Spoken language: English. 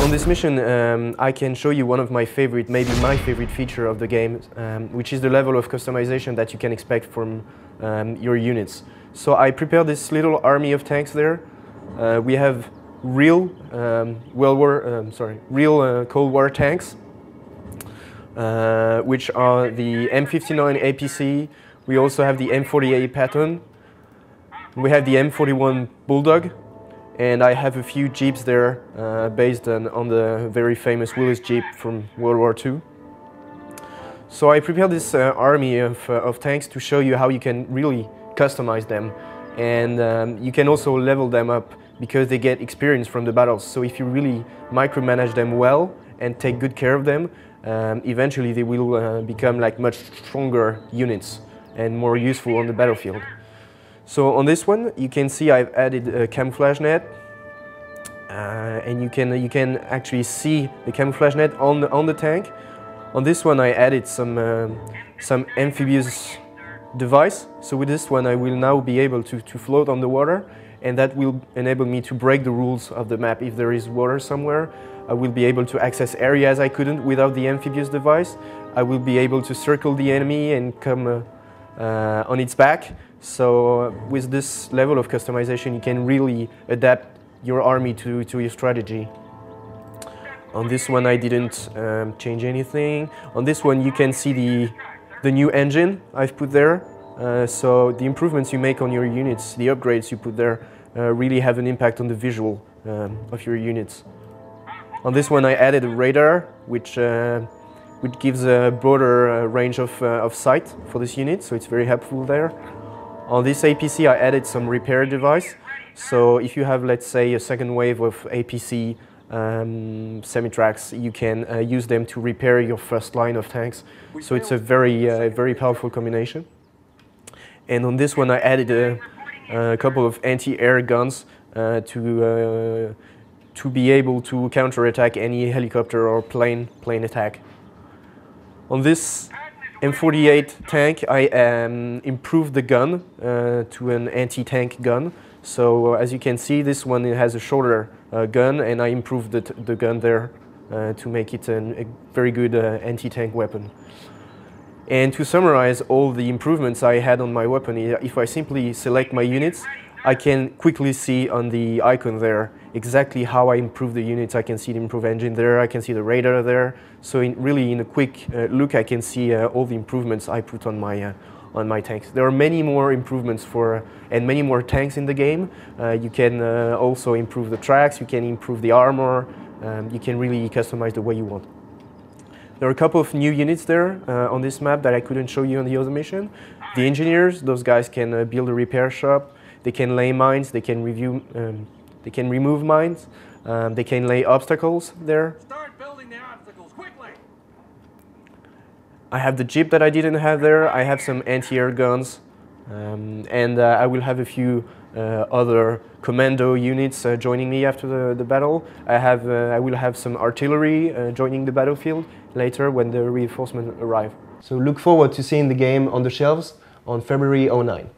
On this mission, I can show you one of my favorite, maybe my favorite feature of the game, which is the level of customization that you can expect from your units. So I prepared this little army of tanks there. We have real Cold War tanks, which are the M59 APC. We also have the M48 Patton. We have the M41 Bulldog. And I have a few Jeeps there based on the very famous Willis Jeep from World War II. So I prepared this army of tanks to show you how you can really customize them. And you can also level them up because they get experience from the battles. So if you really micromanage them well and take good care of them, eventually they will become like much stronger units and more useful on the battlefield. So on this one, you can see I've added a camouflage net, and you can actually see the camouflage net on the tank. On this one, I added some amphibious device. So with this one, I will now be able to float on the water, and that will enable me to break the rules of the map. If there is water somewhere, I will be able to access areas I couldn't without the amphibious device. I will be able to circle the enemy and come on its back. So with this level of customization, you can really adapt your army to your strategy. On this one, I didn't change anything. On this one, you can see the new engine I've put there. So the improvements you make on your units, the upgrades you put there, really have an impact on the visual of your units. On this one, I added a radar, which gives a broader range of sight for this unit, so it's very helpful there. On this APC, I added some repair device. So if you have, let's say, a second wave of APC semi-tracks, you can use them to repair your first line of tanks. So it's a very powerful combination. And on this one, I added a couple of anti-air guns to be able to counterattack any helicopter or plane attack. On this M48 tank, I improved the gun to an anti-tank gun. So as you can see, this one has a shorter gun, and I improved the gun there to make it a very good anti-tank weapon. And to summarize all the improvements I had on my weapon, if I simply select my units, I can quickly see on the icon there exactly how I improve the units. I can see the improved engine there, I can see the radar there. So really in a quick look, I can see all the improvements I put on my tanks. There are many more improvements and many more tanks in the game. You can also improve the tracks, you can improve the armor, you can really customize the way you want. There are a couple of new units there on this map that I couldn't show you on the other mission. The engineers, those guys can build a repair shop. They can lay mines, they can remove mines, they can lay obstacles there. Start building the obstacles quickly. I have the Jeep that I didn't have there. I have some anti-air guns, and I will have a few other commando units joining me after the battle. I will have some artillery joining the battlefield later when the reinforcements arrive. So look forward to seeing the game on the shelves on February 09.